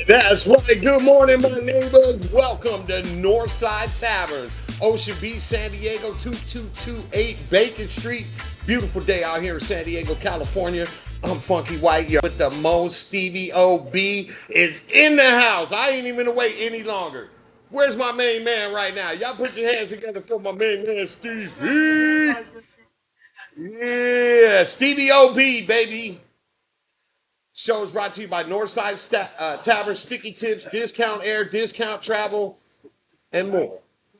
That's right. Good morning, my neighbors. Welcome to Northside Tavern, Ocean Beach, San Diego, 2228 Bacon Street. Beautiful day out here in San Diego, California. I'm Funky White with the most. Stevie O.B is in the house. I ain't even gonna wait any longer. Where's my main man right now? Y'all put your hands together for my main man, Stevie. Yeah, Stevie O.B, baby. Show is brought to you by Northside Tavern, Sticky Tips, Discount Air, Discount Travel, and more.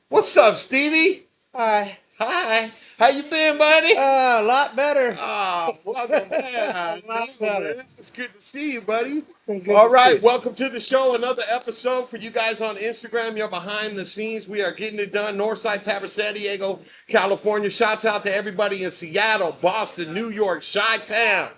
What's up, Stevie? Hi. Hi. How you been, buddy? A lot better. Welcome back. A lot better. It's good to see you, buddy. Good All to right, see. welcome to the show. Another episode for you guys on Instagram. You're behind the scenes. We are getting it done. Northside Tavern, San Diego, California. Shouts out to everybody in Seattle, Boston, New York, Chi-Town,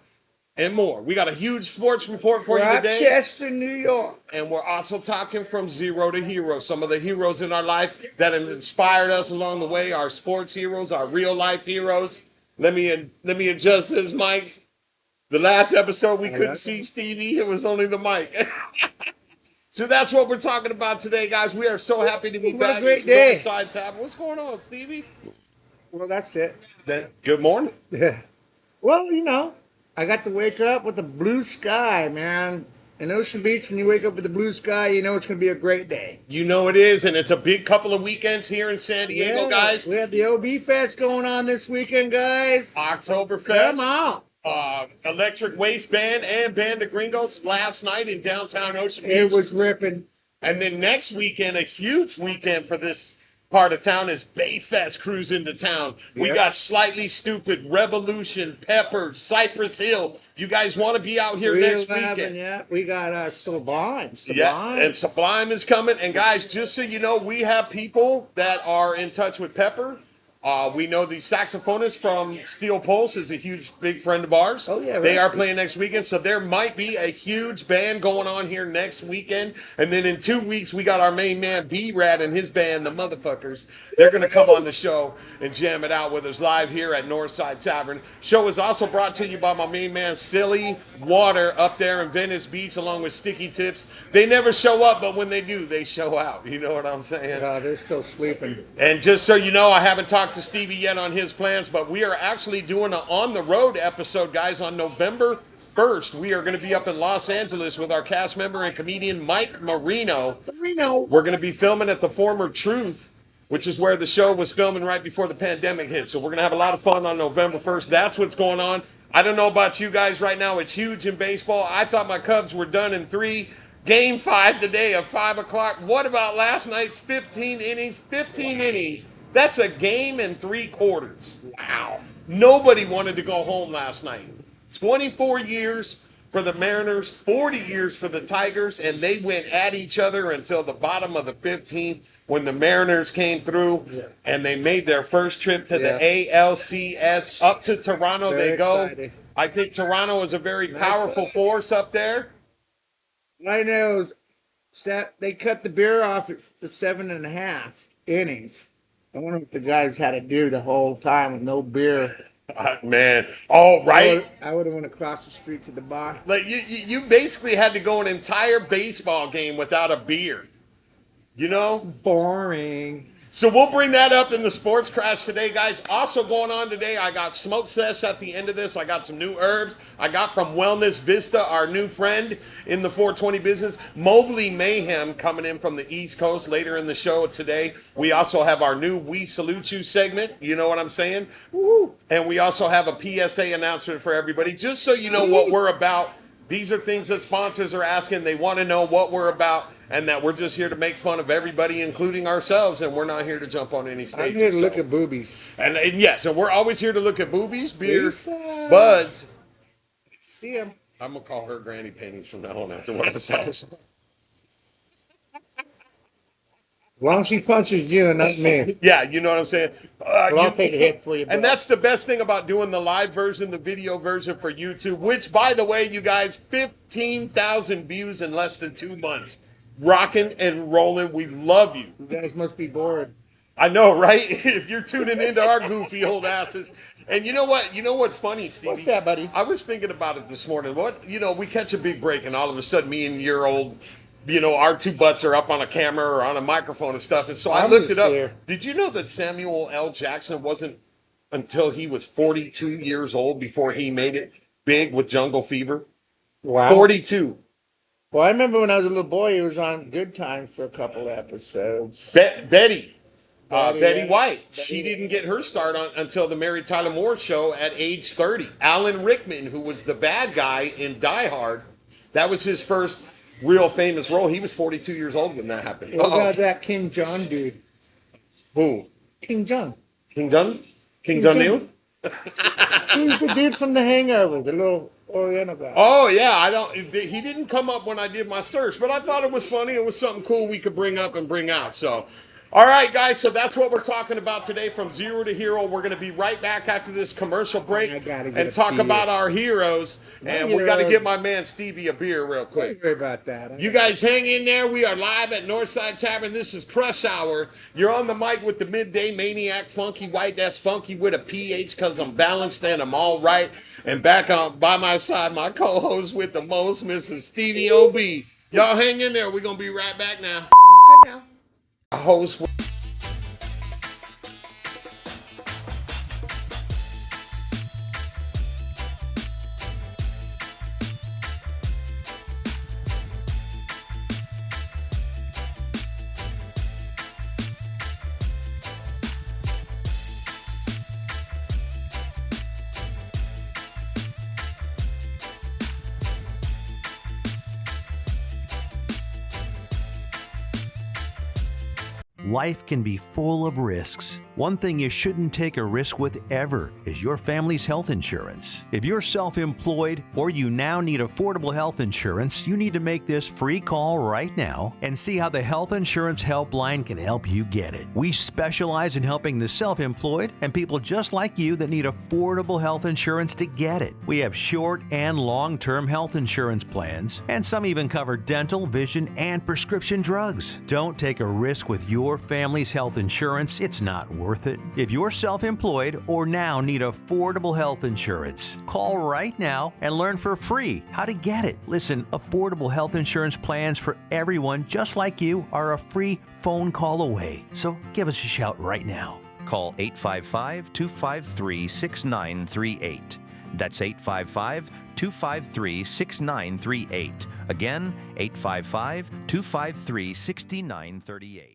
and more. We got a huge sports report for you today. Rochester, New York. And we're also talking from zero to hero. Some of the heroes in our life that have inspired us along the way, our sports heroes, our real life heroes. Let me adjust this mic. The last episode we couldn't see Stevie. It was only the mic. So that's what we're talking about today, guys. We are so happy to be What a back. great It's day. Northside Tavern. What's going on, Stevie? Well, that's it. Good morning. Well, you know, I got to wake up with the blue sky, man. In Ocean Beach, when you wake up with the blue sky, you know it's going to be a great day. You know it is, and it's a big couple of weekends here in San Diego, guys. We have the O.B Fest going on this weekend, guys. Oktoberfest. Come on. Electric Waste Band and Band of Gringos last night in downtown Ocean Beach. It was ripping. And then next weekend, a huge weekend for this part of town is Bayfest cruise into town. We Yep. got Slightly Stupid, Revolution, Pepper, Cypress Hill. You guys want to be out here next weekend? Yeah, we got Sublime. Yeah, and Sublime is coming. And guys, just so you know, we have people that are in touch with Pepper. We know the saxophonist from Steel Pulse is a huge, big friend of ours. Oh, yeah, They right. are playing next weekend, so there might be a huge band going on here next weekend. And then in 2 weeks, we got our main man, B-Rad, and his band, the Motherfuckers. They're going to come on the show and jam it out with us live here at Northside Tavern. Show is also brought to you by my main man, Silly Water, up there in Venice Beach, along with Sticky Tips. They never show up, but when they do, they show out. You know what I'm saying? They're still sleeping. And just so you know, I haven't talked to Stevie yet on his plans, but we are actually doing an on-the-road episode, guys, on November 1st. We are going to be up in Los Angeles with our cast member and comedian Mike Marino. We're going to be filming at the former Truth, which is where the show was filming right before the pandemic hit. So we're going to have a lot of fun on November 1st. That's what's going on. I don't know about you guys right now. It's huge in baseball. I thought my Cubs were done in 3. Game 5 today at 5 o'clock. What about last night's 15 innings? 15 innings. That's a game and 3 quarters. Wow. Nobody wanted to go home last night. 24 years for the Mariners, 40 years for the Tigers, and they went at each other until the bottom of the 15th when the Mariners came through and they made their first trip to the ALCS. Up to Toronto they go. Exciting. I think Toronto is a very powerful force up there. I know they cut the beer off at the 7.5 innings. I wonder what the guys had to do the whole time with no beer. Man, all right. I would have went across the street to the bar. Like you basically had to go an entire baseball game without a beer. You know? Boring. So we'll bring that up in the Sports Crash today, guys. Also going on today, I got Smoke Sesh at the end of this. I got some new herbs. I got from Wellness Vista, our new friend in the 420 business. Mobley Mayhem coming in from the East Coast later in the show today. We also have our new We Salute You segment. You know what I'm saying? Woo. And we also have a PSA announcement for everybody. Just so you know what we're about. These are things that sponsors are asking. They want to know what we're about and that we're just here to make fun of everybody, including ourselves, and we're not here to jump on any stages. I'm here to look at boobies. And yes, and we're always here to look at boobies, beer, Lisa. buds. See him. I'm going to call her granny panties from now on after what I said. As long as she punches you and not me. Yeah, you know what I'm saying? Well, I'll take a hit for you, bro. And that's the best thing about doing the live version, the video version for YouTube, which, by the way, you guys, 15,000 views in less than 2 months. Rocking and rolling. We love you. You guys must be bored. I know, right? If you're tuning into our goofy old asses, And you know what? You know what's funny, Stevie? What's that, buddy? I was thinking about it this morning. We catch a big break, and all of a sudden, me and your old, our two butts are up on a camera or on a microphone and stuff. And so I looked it up. Here. Did you know that Samuel L. Jackson wasn't until he was 42 years old before he made it big with Jungle Fever? Wow. 42. Well, I remember when I was a little boy, he was on Good Times for a couple of episodes. Betty yeah. White. She didn't get her start until the Mary Tyler Moore show at age 30. Alan Rickman, who was the bad guy in Die Hard, that was his first real famous role. He was 42 years old when that happened. What about that King John dude? Who? King John. King John? King John Neal? He's the dude from The Hangover, the little Oriental guy. Oh yeah, he didn't come up when I did my search, but I thought it was funny. It was something cool we could bring up and bring out. So, all right, guys. So that's what we're talking about today, from zero to hero. We're going to be right back after this commercial break and talk about our heroes. And we got to get my man Stevie a beer real quick. Don't worry about that. You guys hang in there. We are live at Northside Tavern. This is Crush Hour. You're on the mic with the Midday Maniac, Funky White. That's funky with a PH because I'm balanced and I'm all right. And back on by my side, my co-host with the most, Mrs. Stevie O.B. Y'all hang in there. We're going to be right back now. Okay now. Our host. Life can be full of risks. One thing you shouldn't take a risk with ever is your family's health insurance. If you're self-employed or you now need affordable health insurance, you need to make this free call right now and see how the Health Insurance Helpline can help you get it. We specialize in helping the self-employed and people just like you that need affordable health insurance to get it. We have short and long-term health insurance plans, and some even cover dental, vision, and prescription drugs. Don't take a risk with your family's health insurance. It's not worth it. If you're self-employed or now need affordable health insurance, call right now and learn for free how to get it. Listen, affordable health insurance plans for everyone just like you are a free phone call away. So give us a shout right now. Call 855-253-6938. That's 855-253-6938. Again, 855-253-6938.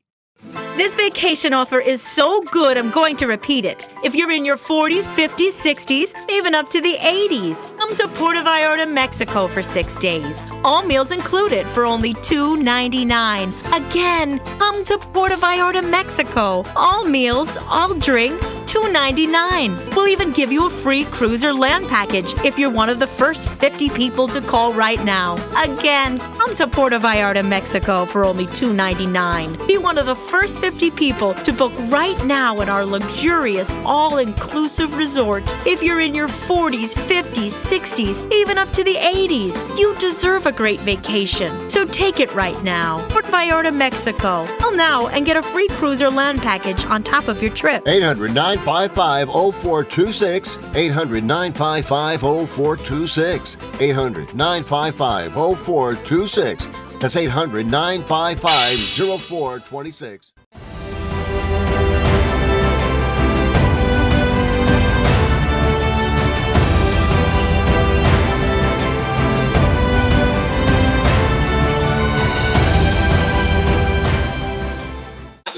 This vacation offer is so good, I'm going to repeat it. If you're in your 40s, 50s, 60s, even up to the 80s, come to Puerto Vallarta, Mexico for 6 days. All meals included for only $2.99. Again, come to Puerto Vallarta, Mexico. All meals, all drinks, $2.99. We'll even give you a free cruise or land package if you're one of the first 50 people to call right now. Again, come to Puerto Vallarta, Mexico for only $2.99. Be one of the first 50 people to book right now in our luxurious, all-inclusive resort. If you're in your 40s, 50s, 60s, even up to the 80s, you deserve a great vacation. So take it right now. Puerto Vallarta, Mexico. Call now and get a free cruise or land package on top of your trip. 800-955-0426. 800-955-0426. 800-955-0426. That's 800-955-0426.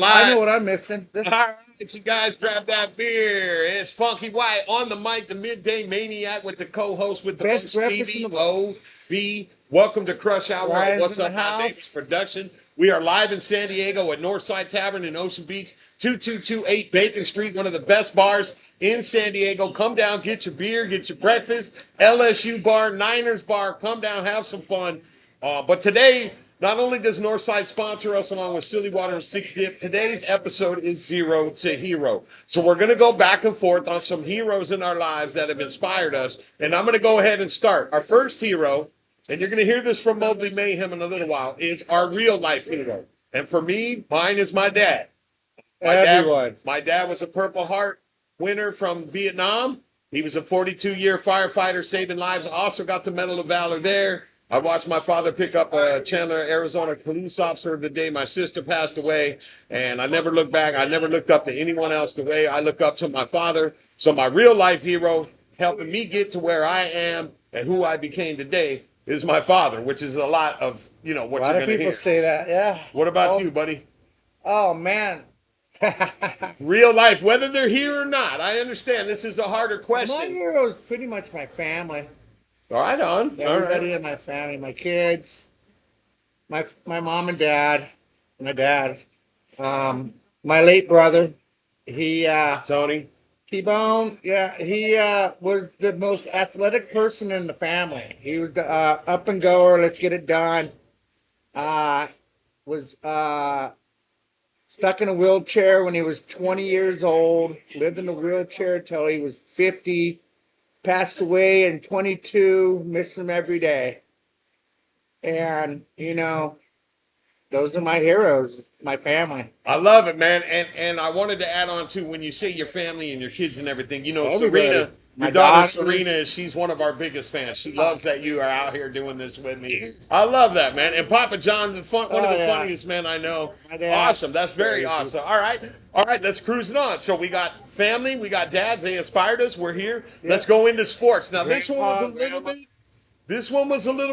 I know what I'm missing. All right, you guys grab that beer. It's Funky White on the mic, the Midday Maniac with the co-host with the Best most, breakfast Stevie in the world. O.B. Welcome to Crush Hour. Ryan's What's in up, the my house. Davis production? We are live in San Diego at Northside Tavern in Ocean Beach, 2228 Bacon Street, one of the best bars in San Diego. Come down, get your beer, get your breakfast. LSU bar, Niners bar. Come down, have some fun. But today, not only does Northside sponsor us along with Silly Water and Stick Dip, today's episode is Zero to Hero. So we're going to go back and forth on some heroes in our lives that have inspired us. And I'm going to go ahead and start. Our first hero, and you're going to hear this from Mobley Mayhem in a little while, is our real life hero. And for me, mine is my dad. My dad was a Purple Heart. winner from Vietnam. He was a 42-year firefighter saving lives. Also got the Medal of Valor there. I watched my father pick up a Chandler, Arizona police officer the day my sister passed away, and I never looked back. I never looked up to anyone else the way I look up to my father. So my real life hero, helping me get to where I am and who I became today, is my father, which is a lot of, what A you're lot going of to people hear. say that, yeah. What about you, buddy? Oh, man. Real life, whether they're here or not. I understand this is a harder My question. hero is pretty much my family. All right, on. All Everybody right. in my family, my kids, my mom and dad, my dad, my late brother. He Tony. T-Bone, yeah, he was the most athletic person in the family. He was the up and goer, let's get it done. Was stuck in a wheelchair when he was 20 years old, lived in a wheelchair till he was 50, passed away in 22, miss him every day. And, those are my heroes, my family. I love it, man. And I wanted to add on too, when you say your family and your kids and everything, Everybody. Serena, My your daughter daughters. Serena, she's one of our biggest fans. She loves that you are out here doing this with me. I love that, man. And Papa John, one of the yeah. funniest men I know. My dad. Awesome. That's very Crazy. awesome. All right, let's cruise it on. So we got family, we got dads, they inspired us, we're here. Let's go into sports. Now this one was a little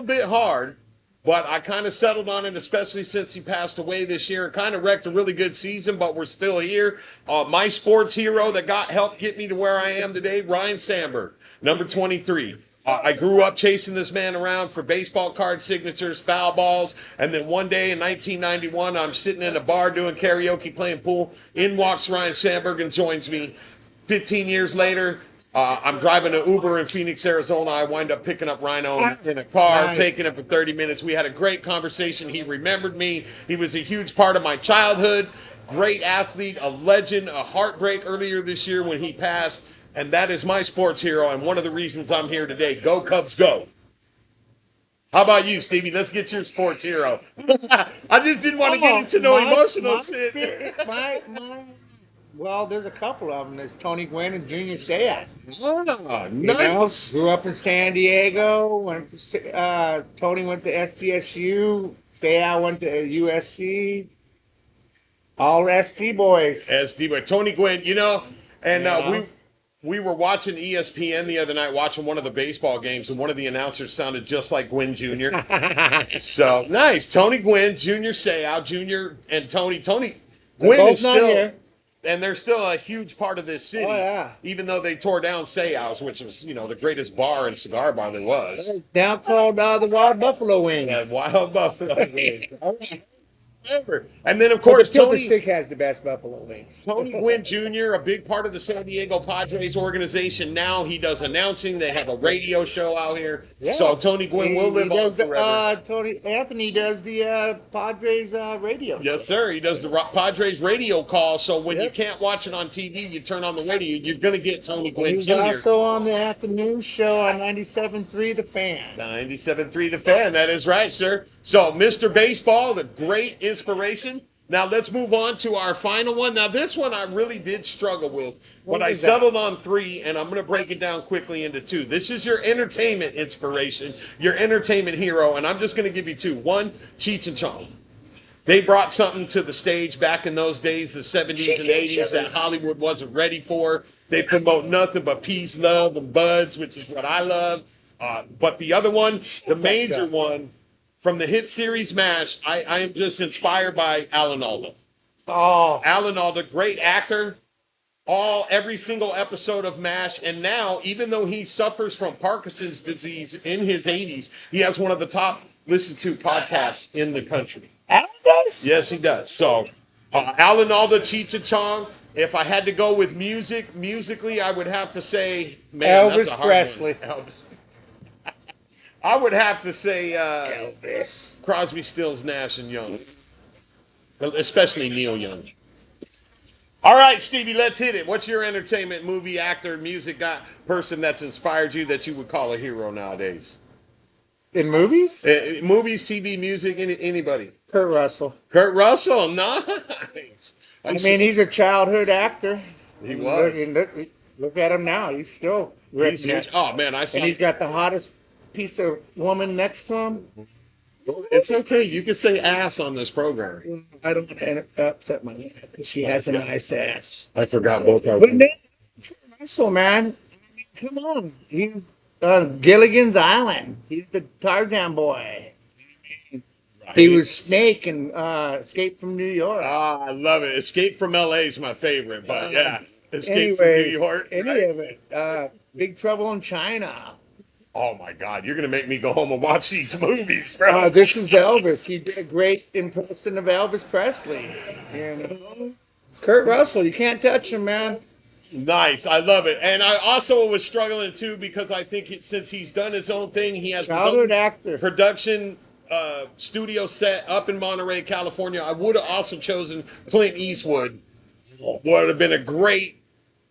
Grandpa, bit hard. But I kind of settled on it, especially since he passed away this year. It kind of wrecked a really good season, but we're still here. My sports hero that helped get me to where I am today, Ryan Sandberg, number 23. I grew up chasing this man around for baseball card signatures, foul balls, and then one day in 1991, I'm sitting in a bar doing karaoke, playing pool. In walks Ryan Sandberg and joins me. 15 years later, I'm driving an Uber in Phoenix, Arizona. I wind up picking up Rhino in a car, Nice. taking him for 30 minutes. We had a great conversation. He remembered me. He was a huge part of my childhood. Great athlete, a legend, a heartbreak earlier this year when he passed. And that is my sports hero and one of the reasons I'm here today. Go Cubs, go. How about you, Stevie? Let's get your sports hero. I just didn't want to get into no emotional shit. Well, there's a couple of them. There's Tony Gwynn and Junior Sesh. Oh, nice. Grew up in San Diego. Tony went to SDSU. Sesh went to USC. All ST boys. SD, but Tony Gwynn, we were watching ESPN the other night, watching one of the baseball games, and one of the announcers sounded just like Gwynn Jr. So nice, Tony Gwynn, Junior Seau, Junior, and Tony. Gwynn both is not still, here. and they're still a huge part of this city. Oh, yeah. Even though they tore down Seau's, which was the greatest bar and cigar bar there was. Now called the Wild Buffalo Wings. Yeah, Wild Buffalo. And then of course Still, Tony. the stick has the best buffalo wings. Tony Gwynn Jr., a big part of the San Diego Padres organization. Now he does announcing. They have a radio show out here. Yeah. So Tony Gwynn will live on forever. Anthony does the Padres radio. Yes, sir. He does the Padres radio call. So when you Yep. can't watch it on TV, you turn on the radio. You're going to get Tony Gwynn He's Jr. also on the afternoon show on 97.3 The Fan. 97.3 The Fan. That is right, sir. So Mr. Baseball, the great inspiration. Now let's move on to our final one. Now this one I really did struggle with, but I is that? settled on 3, and I'm going to break it down quickly into 2. This is your entertainment inspiration, your entertainment hero, and I'm just going to give you 2. 1, Cheech and Chong. They brought something to the stage back in those days, the 70s and 80s, that Hollywood wasn't ready for. They promote nothing but peace, love, and buds, which is what I love. But the other one, the major one, from the hit series MASH, I am just inspired by Alan Alda. Oh, Alan Alda, great actor, every single episode of MASH, and now, even though he suffers from Parkinson's disease in his 80s, he has one of the top listened to podcasts in the country. Alan does? Yes, he does. So, Alan Alda, Cheech and Chong. If I had to go with musically, I would have to say, man, that's Elvis a hard Presley. one. Elvis. I would have to say Elvis. Crosby, Stills, Nash, and Young. Especially Neil Young. All right, Stevie, let's hit it. What's your entertainment, movie, actor, music guy, person that's inspired you that you would call a hero nowadays? In movies? Movies, TV, music, anybody. Kurt Russell. Kurt Russell, nice. I mean, he's a childhood actor. He was. Look at him now. He's still He's ripping huge. it. Oh man, I saw. And he's got the hottest piece of woman next to him. It's okay. You can say ass on this program. I don't want to upset my wife because she has a nice ass. I forgot both our. But then, Russell, man, I mean, come on. He's Gilligan's Island. He's the Tarzan boy. He was Snake in Escape from New York. Ah, I love it. Escape from LA is my favorite, but yeah, Escape Anyways, from New York. any Right? of it. Big Trouble in China. Oh my God, you're gonna make me go home and watch these movies, bro. This is Elvis. He did a great impression of Elvis Presley. You know? Kurt Russell, you can't touch him, man. Nice, I love it. And I also was struggling too because I think since he's done his own thing, he has his Childhood own actor. production studio set up in Monterey, California. I would have also chosen Clint Eastwood. Would have been a great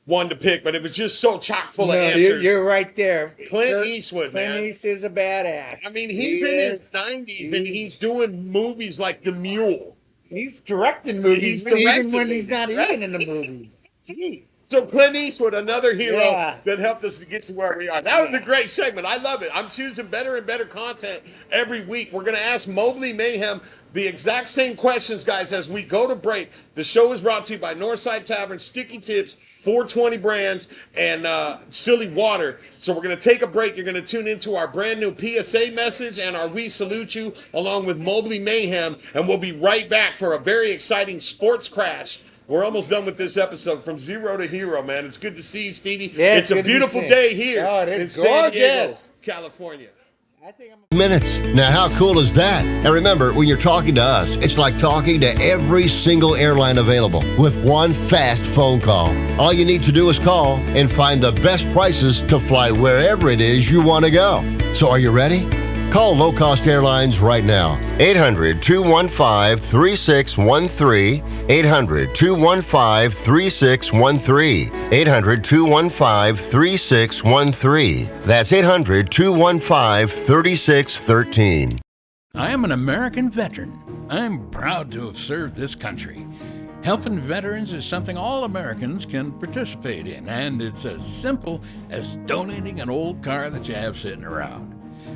one to pick, but it was just so chock full of No, answers. you're right there. Clint Eastwood, man. Clint Eastwood is a badass. I mean, he's in his 90s and he's doing movies like The Mule. He's directing movies, He's directing even when movies, he's not right? even in the movies. Gee. So Clint Eastwood, another hero Yeah. that helped us to get to where we are. That was a great segment. I love it. I'm choosing better and better content every week. We're going to ask Mobley Mayhem the exact same questions, guys, as we go to break. The show is brought to you by Northside Tavern, Sticky Tips, 420 Brands, and Silly Water. So we're going to take a break. You're going to tune into our brand new PSA message and our We Salute You, along with Mobley Mayhem, and we'll be right back for a very exciting sports crash. We're almost done with this episode, from zero to hero, man. It's good to see you, Stevie. Yeah, it's a good to be beautiful seen. day here Oh, it in is San Diego, gorgeous. California. I think I'm Minutes. Now, how cool is that? And remember, when you're talking to us, it's like talking to every single airline available with one fast phone call. All you need to do is call and find the best prices to fly wherever it is you want to go. So are you ready? Call Low Cost Airlines right now. 800-215-3613. 800-215-3613. 800-215-3613. That's 800-215-3613. I am an American veteran. I'm proud to have served this country. Helping veterans is something all Americans can participate in, and it's as simple as donating an old car that you have sitting around.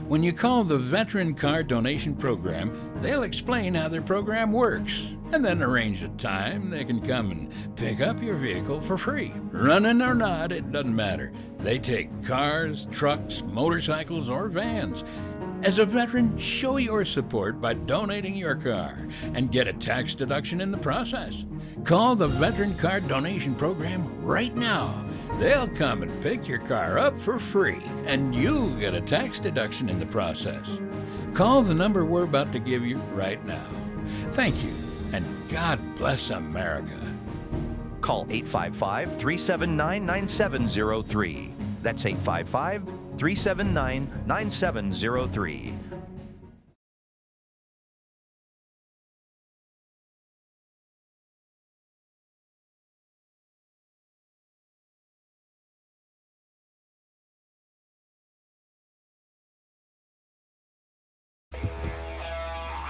When you call the Veteran Car Donation Program, they'll explain how their program works, and then arrange a time they can come and pick up your vehicle for free. Running or not, it doesn't matter. They take cars, trucks, motorcycles, or vans. As a veteran, show your support by donating your car and get a tax deduction in the process. Call the Veteran Car Donation Program right now. They'll come and pick your car up for free, and you get a tax deduction in the process. Call the number we're about to give you right now. Thank you, and God bless America. Call 855-379-9703. That's 855-379-9703.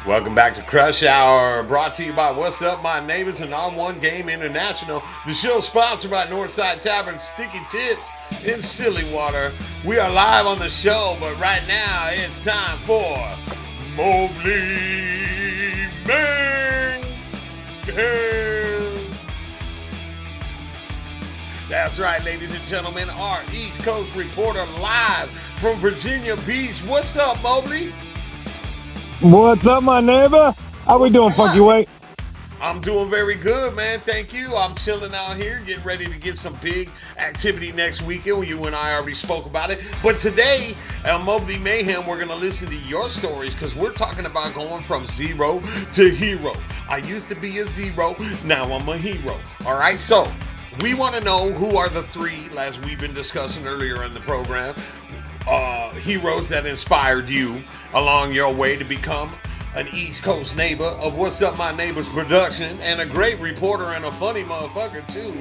Welcome back to Crush Hour, brought to you by What's Up My Neighbors and On1 Game International. The show sponsored by Northside Tavern, Sticky Tips, and Silly Water. We are live on the show, but right now it's time for Mobley Mayhem. That's right, ladies and gentlemen, our East Coast reporter live from Virginia Beach. What's up, Mobley? What's up, my neighbor? How we doing, Funky Way? I'm doing very good, man. Thank you. I'm chilling out here, getting ready to get some big activity next weekend. You and I already spoke about it. But today, on Mobley Mayhem, we're going to listen to your stories because we're talking about going from zero to hero. I used to be a zero. Now I'm a hero. All right, so we want to know who are the three, as we've been discussing earlier in the program, heroes that inspired you along your way to become an East Coast neighbor of What's Up My Neighbor's production and a great reporter and a funny motherfucker too.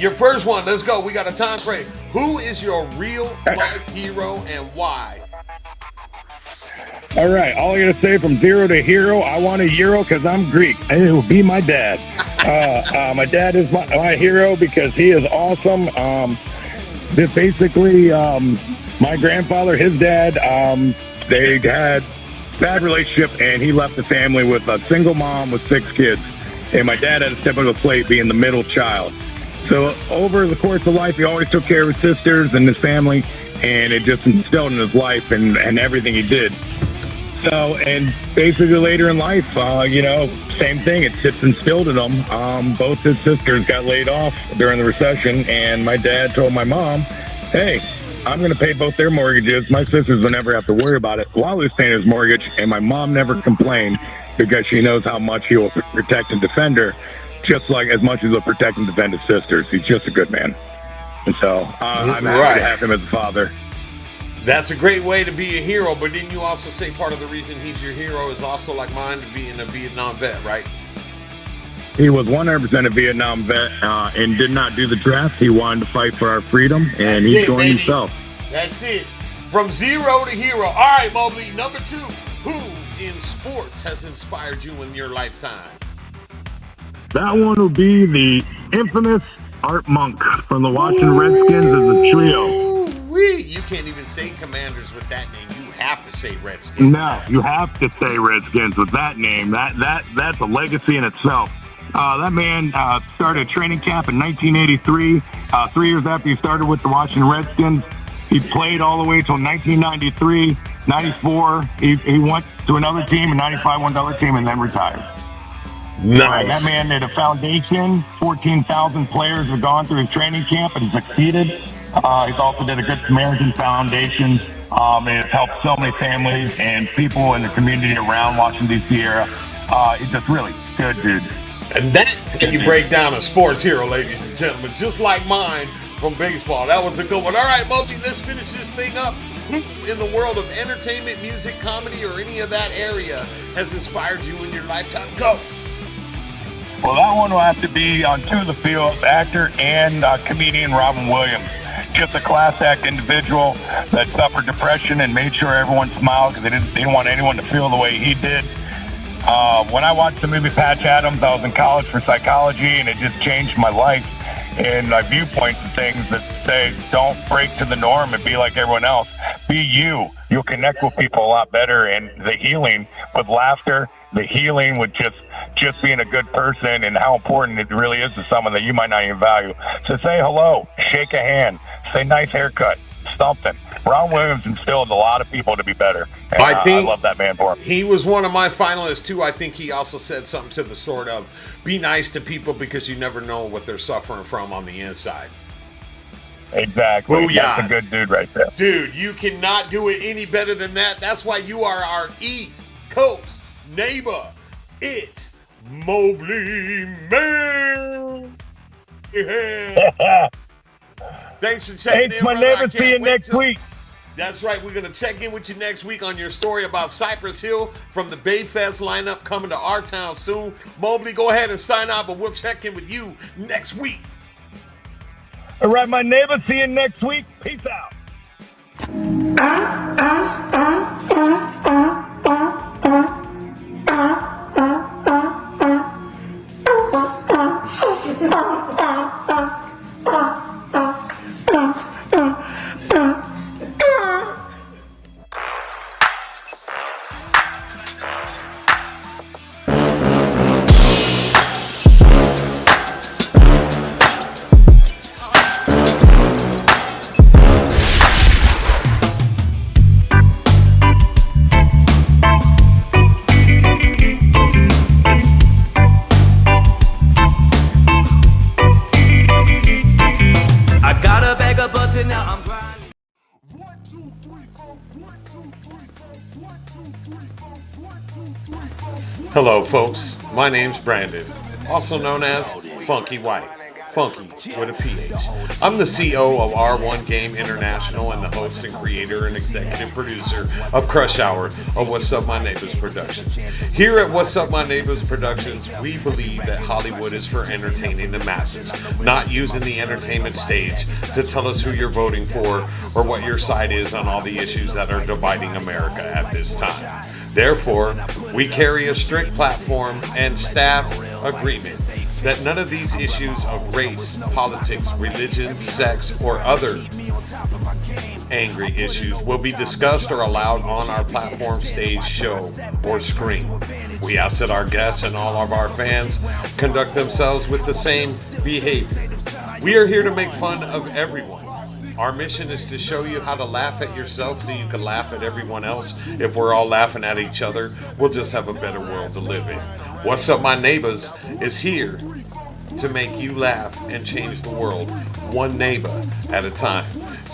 Your first one, let's go. We got a time frame. Who is your real life hero and why? All right, all I gotta say from zero to hero, I want a hero because I'm Greek. It will be my dad. My dad is my hero because he is awesome. Basically, my grandfather, his dad, they had bad relationship, and he left the family with a single mom with 6 kids. And my dad had to step up to the plate, being the middle child. So over the course of life, he always took care of his sisters and his family, and it just instilled in his life and everything he did. So, and basically later in life, same thing. It's instilled in him. Both his sisters got laid off during the recession, and my dad told my mom, hey, I'm going to pay both their mortgages. My sisters will never have to worry about it while he's paying his mortgage, and my mom never complained because she knows how much he will protect and defend her, just like as much as he'll protect and defend his sisters. He's just a good man. And so I'm happy to have him as a father. That's a great way to be a hero, but didn't you also say part of the reason he's your hero is also like mine, to being a Vietnam vet, right? He was 100% a Vietnam vet and did not do the draft. He wanted to fight for our freedom, and he joined himself. That's it. From zero to hero. All right, Mobley, number 2. Who in sports has inspired you in your lifetime? That one would be the infamous Art Monk from the Washington Redskins as a trio. You can't even say Commanders with that name. You have to say Redskins. No, you have to say Redskins with that name. That's a legacy in itself. That man started training camp in 1983. 3 years after he started with the Washington Redskins, he played all the way till 1993, 94. He went to another team. In 95, went to another team, and then retired. Nice. That man did a foundation. 14,000 players have gone through his training camp and succeeded. He's also did a Good Samaritan Foundation. It's helped so many families and people in the community around Washington, D.C. area. He's just really good, dude. And that's how you break down a sports hero, ladies and gentlemen, just like mine from baseball. That was a good one. All right, Mochi, let's finish this thing up. Who in the world of entertainment, music, comedy, or any of that area has inspired you in your lifetime? Go. Well, that one will have to be on To the Field, actor and comedian Robin Williams. Just a class act individual that suffered depression and made sure everyone smiled because they didn't want anyone to feel the way he did. When I watched the movie Patch Adams, I was in college for psychology, and it just changed my life and my viewpoints and things that say don't break to the norm and be like everyone else. Be you. You'll connect with people a lot better, and the healing with laughter, the healing with just being a good person and how important it really is to someone that you might not even value. So say hello, shake a hand, say nice haircut, something. Ron Williams instilled a lot of people to be better. And I love that man for him. He was one of my finalists too. I think he also said something to the sort of be nice to people because you never know what they're suffering from on the inside. Exactly. Booyah. That's a good dude right there. Dude, you cannot do it any better than that. That's why you are our East Coast neighbor. It's Mobley Man. Yeah. Thanks for checking in, my brother. neighbor. See you next week. That's right. We're going to check in with you next week on your story about Cypress Hill from the Bayfest lineup coming to our town soon. Mobley, go ahead and sign out, but we'll check in with you next week. All right, my neighbor. See you next week. Peace out. Hello, folks. My name's Brandon, also known as Funky White. Funky with a PH. I'm the CO of R1 Game International and the host and creator and executive producer of Crush Hour of What's Up My Neighbors Productions. Here at What's Up My Neighbors Productions, we believe that Hollywood is for entertaining the masses, not using the entertainment stage to tell us who you're voting for or what your side is on all the issues that are dividing America at this time. Therefore, we carry a strict platform and staff agreement that none of these issues of race, politics, religion, sex, or other angry issues will be discussed or allowed on our platform, stage, show, or screen. We ask that our guests and all of our fans conduct themselves with the same behavior. We are here to make fun of everyone. Our mission is to show you how to laugh at yourself so you can laugh at everyone else. If we're all laughing at each other, we'll just have a better world to live in. What's Up My Neighbors is here to make you laugh and change the world one neighbor at a time.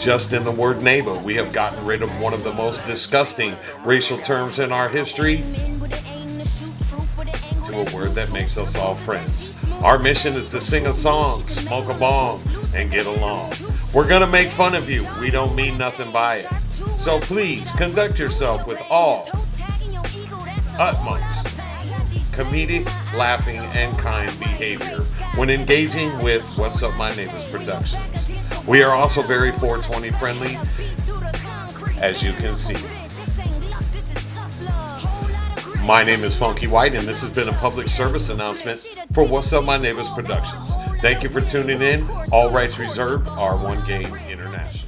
Just in the word neighbor, we have gotten rid of one of the most disgusting racial terms in our history to a word that makes us all friends. Our mission is to sing a song, smoke a bong, and get along. We're going to make fun of you. We don't mean nothing by it. So please conduct yourself with all utmost comedic, laughing, and kind behavior when engaging with What's Up My Neighbors Productions. We are also very 420 friendly, as you can see. My name is Funky White, and this has been a public service announcement for What's Up My Neighbors Productions. Thank you for tuning in. All rights reserved. R1 Game International.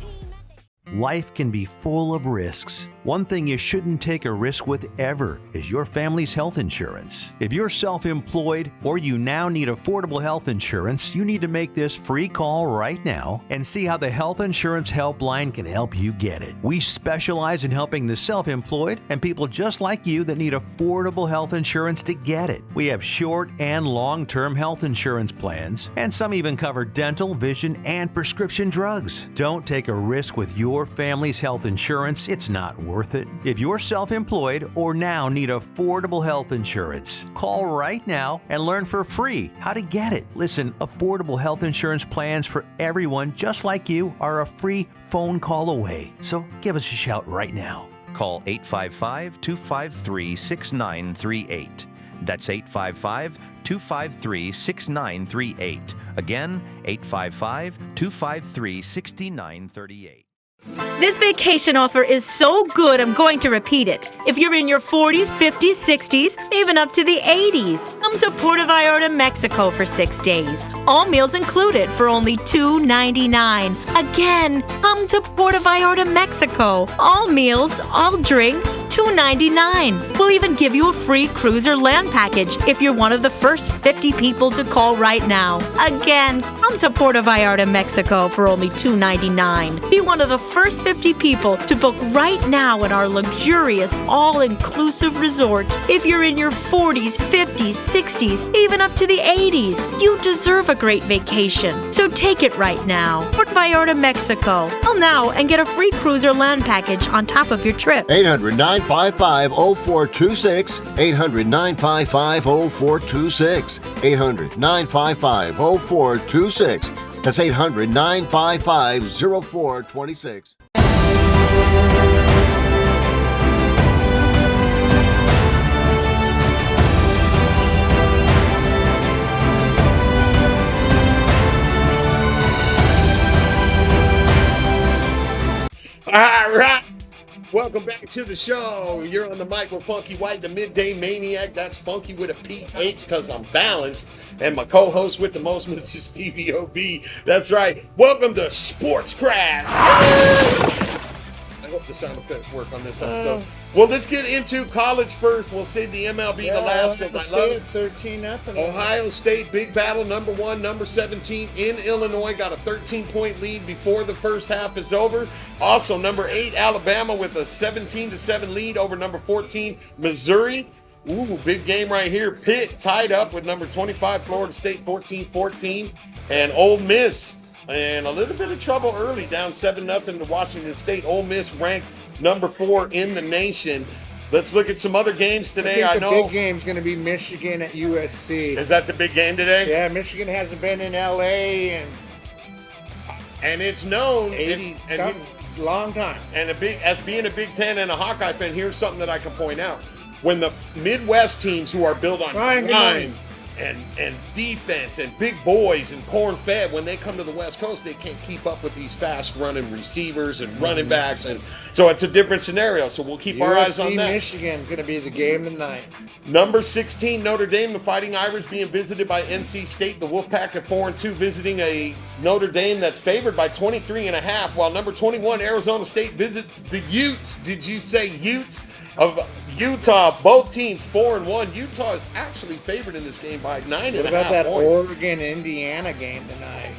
Life can be full of risks. One thing you shouldn't take a risk with ever is your family's health insurance. If you're self-employed or you now need affordable health insurance, you need to make this free call right now and see how the Health Insurance Helpline can help you get it. We specialize in helping the self-employed and people just like you that need affordable health insurance to get it. We have short and long-term health insurance plans, and some even cover dental, vision, and prescription drugs. Don't take a risk with your family's health insurance. It's not worth it. If you're self-employed or now need affordable health insurance, call right now and learn for free how to get it. Listen, affordable health insurance plans for everyone just like you are a free phone call away. So give us a shout right now. Call 855-253-6938. That's 855-253-6938. Again, 855-253-6938. This vacation offer is so good, I'm going to repeat it. If you're in your 40s, 50s, 60s, even up to the 80s, come to Puerto Vallarta, Mexico for 6 days. All meals included for only $2.99. Again, come to Puerto Vallarta, Mexico. All meals, all drinks, $2.99. We'll even give you a free cruise or land package if you're one of the first 50 people to call right now. Again, come to Puerto Vallarta, Mexico for only $2.99. Be one of the first 50 people to book right now at our luxurious, all-inclusive resort. If you're in your 40s, 50s, 60s, even up to the 80s, you deserve a great vacation. So take it right now. Puerto Vallarta, Mexico. Call now and get a free cruise or land package on top of your trip. 800-955-0426. 800-955-0426. 800-955-0426. That's 800-955-0426. All right. Welcome back to the show. You're on the mic with Funky White, the midday maniac. That's Funky with a PH because I'm balanced. And my co-host with the most, Mr. Stevie O.B. That's right. Welcome to Sports Crash. I hope the sound effects work on this episode. Well, let's get into college first. We'll save the MLB the last because I love it. 13-0. Ohio State, big battle, number 1, number 17 in Illinois. Got a 13-point lead before the first half is over. Also, number 8, Alabama with a 17-7 lead over number 14, Missouri. Ooh, big game right here. Pitt tied up with number 25, Florida State, 14-14. And Ole Miss, and a little bit of trouble early, down 7-0 to Washington State. Ole Miss ranked number 4 in the nation. Let's look at some other games today. I I think the know. big game's going to be Michigan at USC. Is that the big game today? Yeah, Michigan hasn't been in LA And it's known. in 80 something, long time. And as being a Big Ten and a Hawkeye fan, here's something that I can point out. When the Midwest teams who are built on grind and defense and big boys and corn-fed, when they come to the West Coast, they can't keep up with these fast-running receivers and running backs. And so it's a different scenario. So we'll keep our eyes on that. Michigan going to be the game tonight. Number 16, Notre Dame, the Fighting Irish, being visited by NC State. The Wolfpack at 4-2, visiting a Notre Dame that's favored by 23.5, while number 21, Arizona State, visits the Utes. Did you say Utes? Of Utah, both teams 4-1. Utah is actually favored in this game by 9.5 points. What about that Oregon-Indiana game tonight?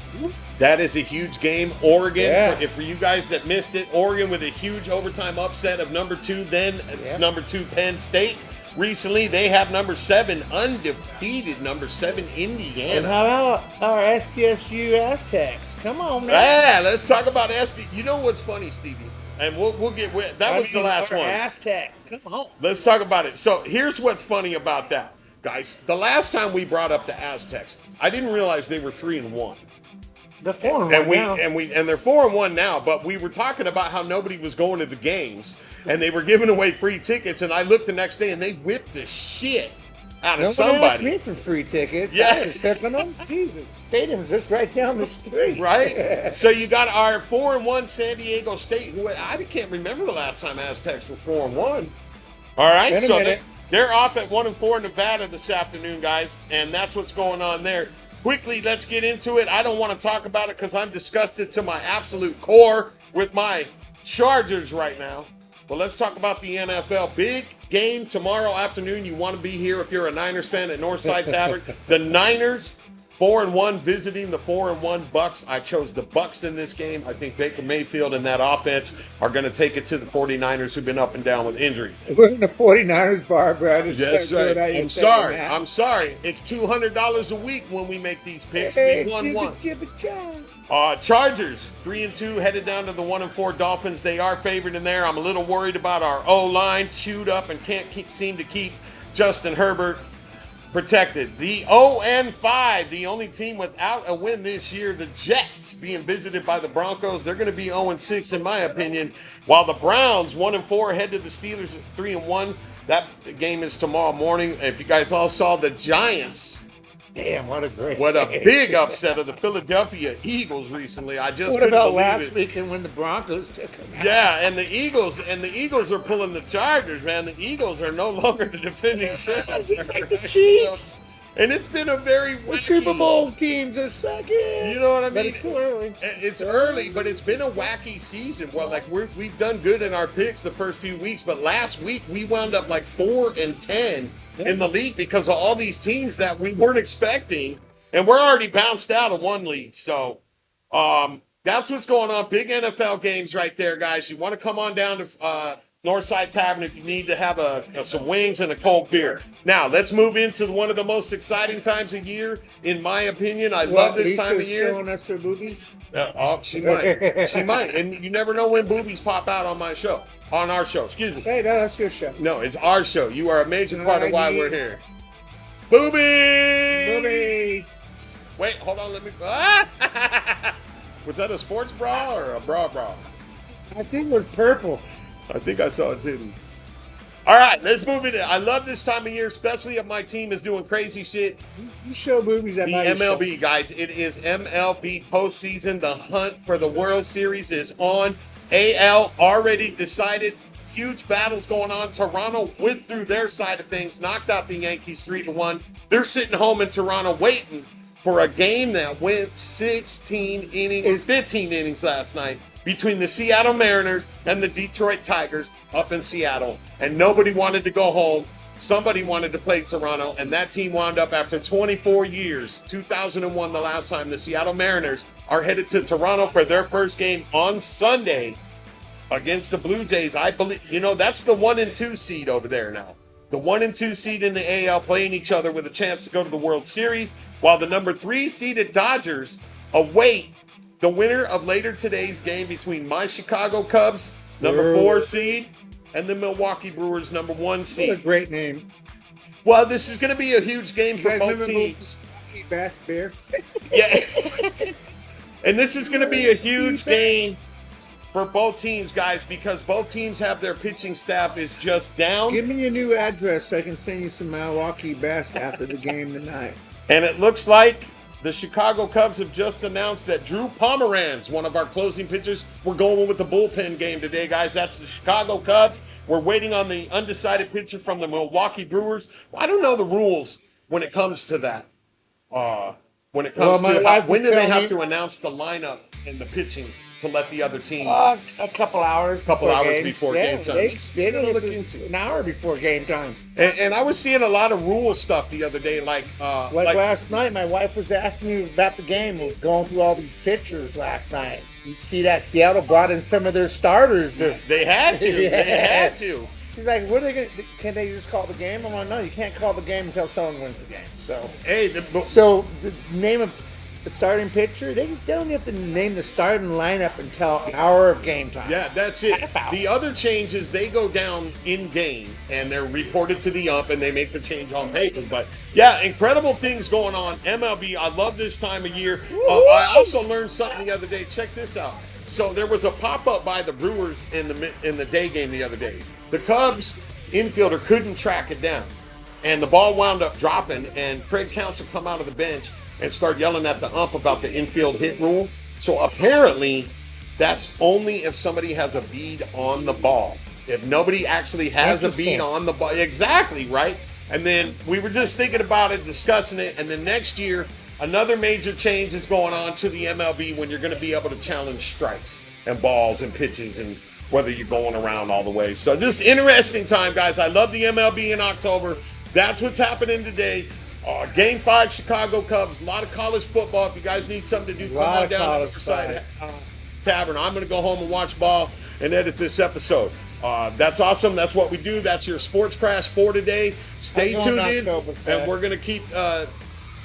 That is a huge game. Oregon, Yeah. for you guys that missed it, Oregon with a huge overtime upset of number 2, then number 2 Penn State. Recently, they have number 7, undefeated number 7 Indiana. And how about our SDSU Aztecs? Come on, man. Yeah, let's talk about SD. You know what's funny, Stevie? And we'll get with that. Was the last one. Aztec. Come on. Let's talk about it. So here's what's funny about that, guys. The last time we brought up the Aztecs, I didn't realize they were 3-1. The 4-1 now. And they're 4-1 now. But we were talking about how nobody was going to the games, and they were giving away free tickets. And I looked the next day, and they whipped the shit out of Nobody somebody. asked me for free tickets. Yeah. I was picking them. Jesus. Stadium's just right down the street. Right? So you got our 4-1 San Diego State, who I can't remember the last time Aztecs were 4-1. All right, Wait a so minute. they're off at 1-4 Nevada this afternoon, guys, and that's what's going on there. Quickly, let's get into it. I don't want to talk about it because I'm disgusted to my absolute core with my Chargers right now. But let's talk about the NFL. Big game tomorrow afternoon. You want to be here if you're a Niners fan at Northside Tavern. The Niners 4-1 visiting the 4-1 Bucks. I chose the Bucks in this game. I think Baker Mayfield and that offense are going to take it to the 49ers, who've been up and down with injuries. We're in the 49ers bar, Brad. It's That's so good how right. you I'm said sorry. that. I'm sorry. It's $200 a week when we make these picks. Hey, We won one. jibba, jibba, jibba. Chargers 3-2 headed down to the 1-4 Dolphins. They are favored in there. I'm a little worried about our O-line, chewed up and can't seem to keep Justin Herbert protected. The 0-5, the only team without a win this year, the Jets being visited by the Broncos. They're going to be 0-6 in my opinion, while the Browns 1-4 head to the Steelers at 3-1. That game is tomorrow morning. If you guys all saw the Giants, Damn, what a great what a game. big upset of the Philadelphia Eagles recently. I just What couldn't about believe last it. weekend when the Broncos took them out? Yeah, and the Eagles are pulling the Chargers, man. The Eagles are no longer the defending champs. It's like the Chiefs. And it's been a very The wacky, Super Bowl teams are sucking. You know what I But mean? it's too early. It's early, but it's been a wacky season. Well, like we've done good in our picks the first few weeks, but last week we wound up like 4-10 in the league because of all these teams that we weren't expecting, and we're already bounced out of one league. So that's what's going on. Big NFL games right there, guys. You want to come on down to Northside Tavern if you need to have some wings and a cold beer. Now, let's move into one of the most exciting times of year, in my opinion. I love this time of Lisa's year. showing us her boobies. She might. She might. And you never know when boobies pop out on my show. On our show, excuse me. Hey, no, that's your show. No, it's our show. You are a major part of why we're here. Boobies! Boobies. Wait, hold on, let me... Was that a sports bra or a bra? I think we're purple. I think I saw it too. All right, let's move it in. I love this time of year, especially if my team is doing crazy shit. You show boobies at The my MLB, guys. It is MLB postseason. The hunt for the World Series is on. AL already decided. Huge battles going on. Toronto went through their side of things, knocked out the Yankees 3-1. They're sitting home in Toronto waiting for a game that went 15 innings last night between the Seattle Mariners and the Detroit Tigers up in Seattle. And nobody wanted to go home. Somebody wanted to play Toronto, and that team wound up after 24 years, 2001 the last time. The Seattle Mariners are headed to Toronto for their first game on Sunday against the Blue Jays. I believe, that's the 1 and 2 seed over there now. The 1 and 2 seed in the AL playing each other with a chance to go to the World Series, while the number 3 seeded Dodgers await the winner of later today's game between my Chicago Cubs, number 4 seed, and the Milwaukee Brewers number 1 What a seed. great name. Well, this is going to be a huge game You for guys both remember teams. Milwaukee Bass Beer? Yeah. And this is going to be a huge game for both teams, guys, because both teams have their pitching staff is just down. Give me your new address so I can send you some Milwaukee Bass after the game tonight. And it looks like the Chicago Cubs have just announced that Drew Pomeranz, one of our closing pitchers, we're going with the bullpen game today, guys. That's the Chicago Cubs. We're waiting on the undecided pitcher from the Milwaukee Brewers. I don't know the rules when it comes to that. When it comes my to wife when was do they telling have me- to announce the lineup and the pitching to let the other team? A couple hours. Before game time. They Gotta don't look look into it. an hour before game time. And I was seeing a lot of rule stuff the other day, like Last night, my wife was asking me about the game. We was going through all these pictures last night. You see that Seattle brought in some of their starters. they had to. Yeah. They had to. She's like, "What are they going? Can they just call the game?" I'm like, "No, you can't call the game until someone wins the game." So, Hey, so the name of the starting pitcher, they don't have to name the starting lineup until an hour of game time. yeah, that's it. Half hour. The other changes, they go down in game and they're reported to the ump and they make the change on paper. But yeah, incredible things going on. MLB, I love this time of year. I also learned something the other day. Check this out. So there was a pop-up by the Brewers in the day game the other day. The Cubs infielder couldn't track it down, and the ball wound up dropping. And Craig Counsell come out of the bench and start yelling at the ump about the infield hit rule. So apparently, that's only if somebody has a bead on the ball. If nobody actually has a bead Interesting. on the ball, exactly right. And then we were just thinking about it, discussing it, and then next year, another major change is going on to the MLB when you're going to be able to challenge strikes and balls and pitches and whether you're going around all the way. So just interesting time, guys. I love the MLB in October. That's what's happening today. Game 5, Chicago Cubs. A lot of college football. If you guys need something to do, come on down to Northside Tavern. I'm going to go home and watch ball and edit this episode. That's awesome. That's what we do. That's your Sports Crash for today. Stay I'm tuned going in, to Oktoberfest. and we're going to keep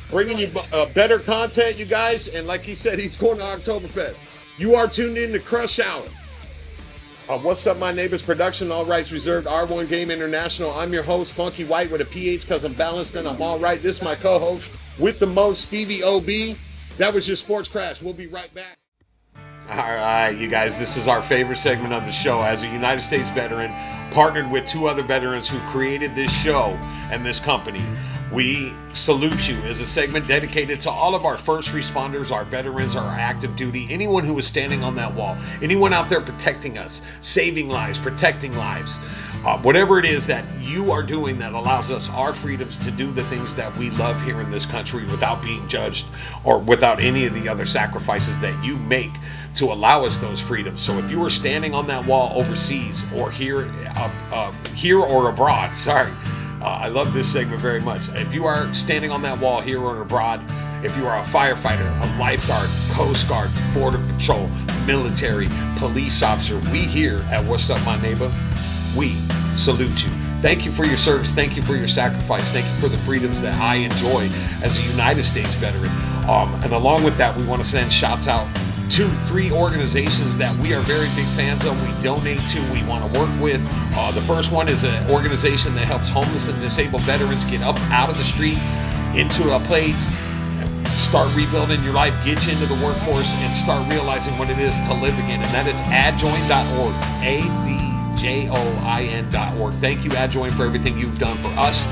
bringing you better content, you guys. And like he said, he's going to Oktoberfest. You are tuned in to Crush Hour. What's up, my neighbors? Production, all rights reserved. R1 Game International. I'm your host, Funky White, with a PH because I'm balanced and I'm all right. This is my co-host with the most, Stevie O.B. That was your Sports Crash. We'll be right back. All right, you guys, this is our favorite segment of the show. As a United States veteran, partnered with 2 other veterans who created this show and this company, we salute you as a segment dedicated to all of our first responders, our veterans, our active duty, anyone who is standing on that wall, anyone out there protecting us, saving lives, protecting lives, whatever it is that you are doing that allows us our freedoms to do the things that we love here in this country without being judged or without any of the other sacrifices that you make to allow us those freedoms. So if you are standing on that wall overseas or here or abroad, I love this segment very much. If you are standing on that wall here or abroad, if you are a firefighter, a lifeguard, Coast Guard, Border Patrol, military, police officer, we here at What's Up, My Neighbor, we salute you. Thank you for your service. Thank you for your sacrifice. Thank you for the freedoms that I enjoy as a United States veteran. And along with that, we want to send shouts out to 3 organizations that we are very big fans of, we donate to, we want to work with. The first one is an organization that helps homeless and disabled veterans get up out of the street into a place, start rebuilding your life, get you into the workforce, and start realizing what it is to live again. And that is adjoin.org, adjoin.org. Thank you, Adjoin, for everything you've done for us.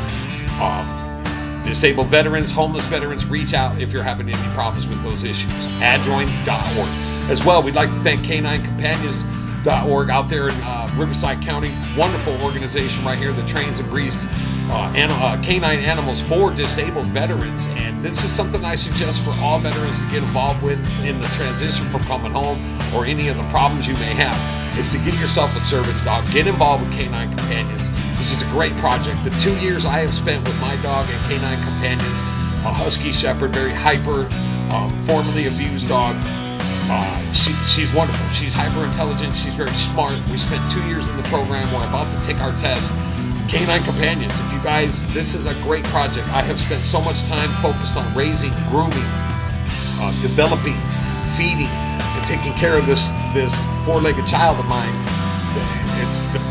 Disabled veterans, homeless veterans, reach out if you're having any problems with those issues. Adjoin.org. As well, we'd like to thank K9Companions.org out there in Riverside County. Wonderful organization right here that trains and breeds canine animals for disabled veterans. And this is something I suggest for all veterans to get involved with in the transition from coming home or any of the problems you may have, is to get yourself a service dog. Get involved with K9 Companions. This is a great project. The 2 years I have spent with my dog and K9 Companions, a Husky Shepherd, very hyper, formerly abused dog. She's wonderful. She's hyper intelligent. She's very smart. We spent 2 years in the program. We're about to take our test. K9 Companions, if you guys, this is a great project. I have spent so much time focused on raising, grooming, developing, feeding, and taking care of this 4-legged child of mine.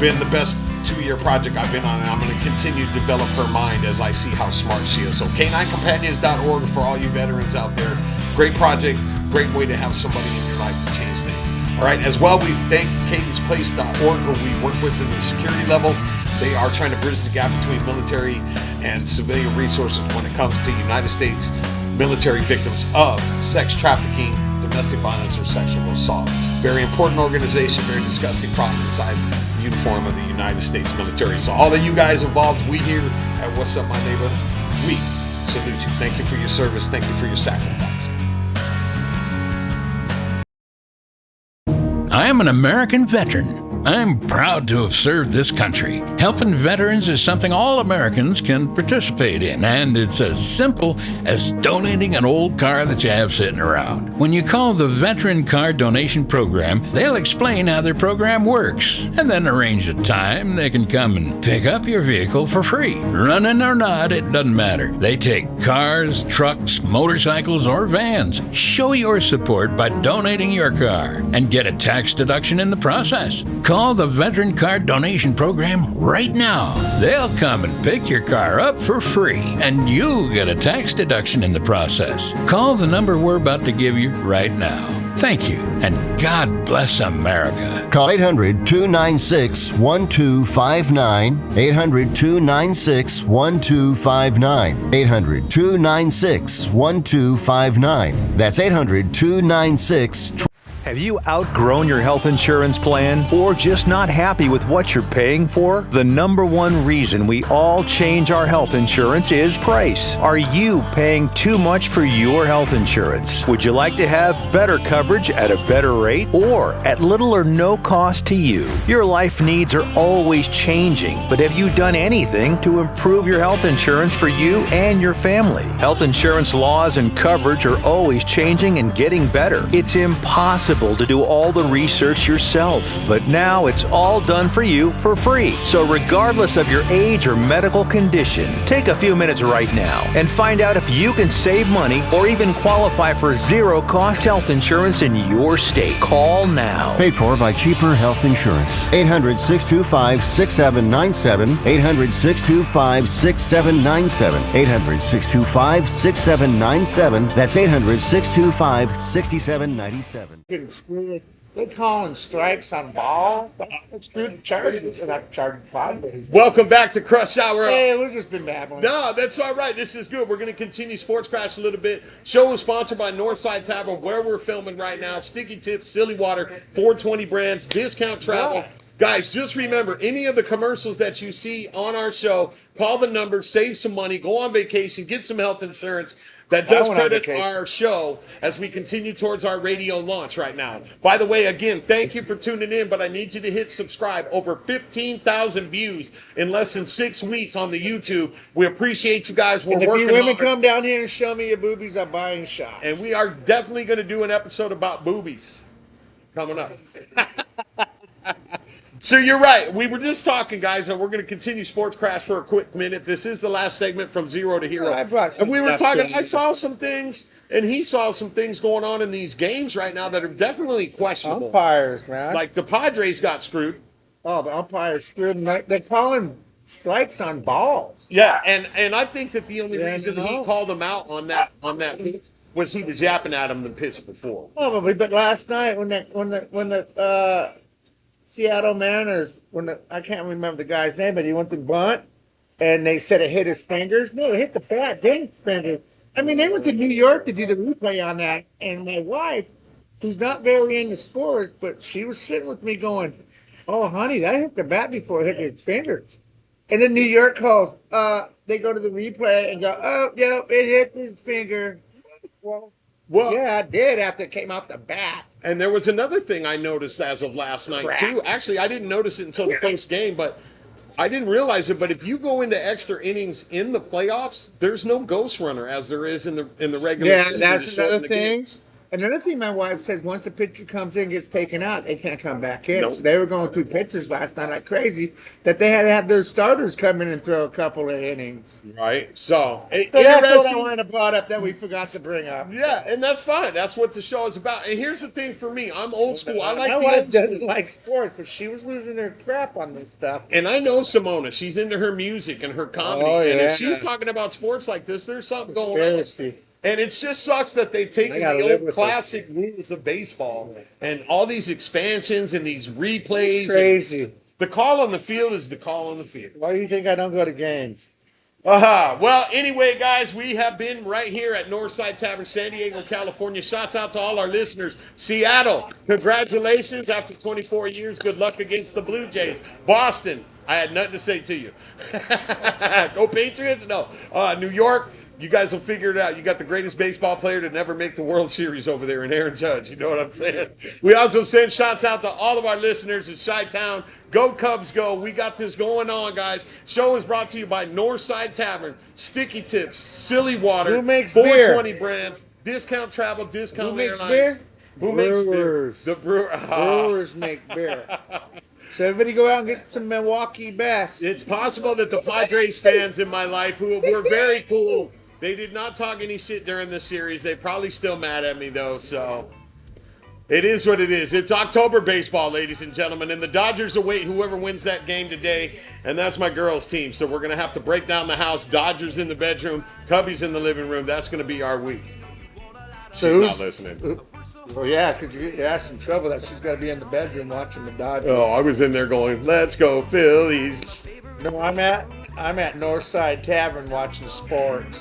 been the best 2-year project I've been on, and I'm going to continue to develop her mind as I see how smart she is. So caninecompanions.org for all you veterans out there. Great project, great way to have somebody in your life to change things. All right, as well, we thank cadensplace.org, who we work with in the security level. They are trying to bridge the gap between military and civilian resources when it comes to United States military victims of sex trafficking, domestic violence, or sexual assault. Very important organization, very disgusting problem inside the uniform of the United States military. So all of you guys involved, we here at What's Up My Neighbor, we salute you. Thank you for your service. Thank you for your sacrifice. I am an American veteran. I'm proud to have served this country. Helping veterans is something all Americans can participate in, and it's as simple as donating an old car that you have sitting around. When you call the Veteran Car Donation Program, they'll explain how their program works, and then arrange a time they can come and pick up your vehicle for free. Running or not, it doesn't matter. They take cars, trucks, motorcycles, or vans. Show your support by donating your car and get a tax deduction in the process. Call the Veteran Car Donation Program right now. They'll come and pick your car up for free, and you'll get a tax deduction in the process. Call the number we're about to give you right now. Thank you, and God bless America. Call 800-296-1259. 800-296-1259. 800-296-1259. That's 800-296-1259. Have you outgrown your health insurance plan or just not happy with what you're paying for? The number one reason we all change our health insurance is price. Are you paying too much for your health insurance? Would you like to have better coverage at a better rate or at little or no cost to you? Your life needs are always changing, but have you done anything to improve your health insurance for you and your family? Health insurance laws and coverage are always changing and getting better. It's impossible to do all the research yourself, but now it's all done for you for free. So regardless of your age or medical condition, take a few minutes right now and find out if you can save money or even qualify for zero-cost health insurance in your state. Call now. Paid for by cheaper health insurance. 800-625-6797. 800-625-6797. 800-625-6797. That's 800-625-6797. They calling strikes on ball. Let's do the Chargers. Not Chargers Padres. Welcome back to Crush Hour. Hey, we've just been babbling. No, that's all right. This is good. We're going to continue Sports Crash a little bit. Show is sponsored by Northside Tavern, where we're filming right now. Sticky Tips, Silly Water, 420 Brands, Discount Travel. Yeah. Guys, just remember, any of the commercials that you see on our show, call the number, save some money, go on vacation, get some health insurance. That does credit our show as we continue towards our radio launch right now. By the way, again, thank you for tuning in, but I need you to hit subscribe. Over 15,000 views in less than 6 weeks on the YouTube. We appreciate you guys. We're And if working you women hard. come down here and show me your boobies, I'm buying shots. And we are definitely going to do an episode about boobies coming up. So you're right. We were just talking, guys, and we're going to continue Sports Crash for a quick minute. This is the last segment from Zero to Hero. Well, I brought some and we were stuff talking, to I saw some things, and he saw some things going on in these games right now that are definitely questionable. Umpires, man. Like the Padres got screwed. Oh, the umpires screwed them. They're calling strikes on balls. Yeah, and I think that the only Yeah, reason no. he called him out on that pitch was he was yapping at him the pitch before. Probably, but last night when the Seattle Mariners, I can't remember the guy's name, but he went to bunt, and they said it hit his fingers. No, it hit the bat, then his fingers. I mean, they went to New York to do the replay on that, and my wife, who's not very into sports, but she was sitting with me going, "Oh, honey, that hit the bat before it hit his fingers." And then New York calls. They go to the replay and go, "Oh, yep, it hit his finger." Well, yeah, I did after it came off the bat. And there was another thing I noticed as of last night, too. Actually, I didn't notice it until the first game, but I didn't realize it. But if you go into extra innings in the playoffs, there's no ghost runner as there is in the regular season. Yeah, that's to shorten another the thing. games. And another thing my wife says, once the pitcher comes in, gets taken out, they can't come back in. Nope. So they were going through pitchers last night like crazy, that they had to have their starters come in and throw a couple of innings. Right. So, So that's what I interesting. wanted to brought up that we forgot to bring up. Yeah, and that's fine. That's what the show is about. And here's the thing for me. I'm old school. I like my the wife old doesn't school. like sports, but she was losing her crap on this stuff. And I know Simona. She's into her music and her comedy. Oh, And yeah. if she's talking about sports like this, there's something going on. Conspiracy. And it just sucks that they've taken I gotta the live old with classic rules of baseball and all these expansions and these replays. It's crazy. The call on the field is the call on the field. Why do you think I don't go to games? Well, anyway, guys, we have been right here at Northside Tavern, San Diego, California. Shouts out to all our listeners. Seattle, congratulations. After 24 years, good luck against the Blue Jays. Boston, I had nothing to say to you. Go Patriots? No. New York, you guys will figure it out. You got the greatest baseball player to never make the World Series over there in Aaron Judge. You know what I'm saying? We also send shouts out to all of our listeners in Chi-Town. Go Cubs, go. We got this going on, guys. Show is brought to you by Northside Tavern, Sticky Tips, Silly Water, Who makes 420 brands, Discount Travel, Discount Who makes Airlines. beer? Who makes beer? Brewers. The Brewer. Brewers make beer. So everybody go out and get some Milwaukee Best. It's possible that the Padres fans in my life, who were very cool, they did not talk any shit during this series. They probably still mad at me, though, so it is what it is. It's October baseball, ladies and gentlemen, and the Dodgers await whoever wins that game today, and that's my girls' team. So we're going to have to break down the house. Dodgers in the bedroom, Cubbies in the living room. That's going to be our week. She's So not listening. Well, yeah, because you get asked in trouble that she's got to be in the bedroom watching the Dodgers. Oh, I was in there going, let's go Phillies. No, I'm at Northside Tavern watching sports.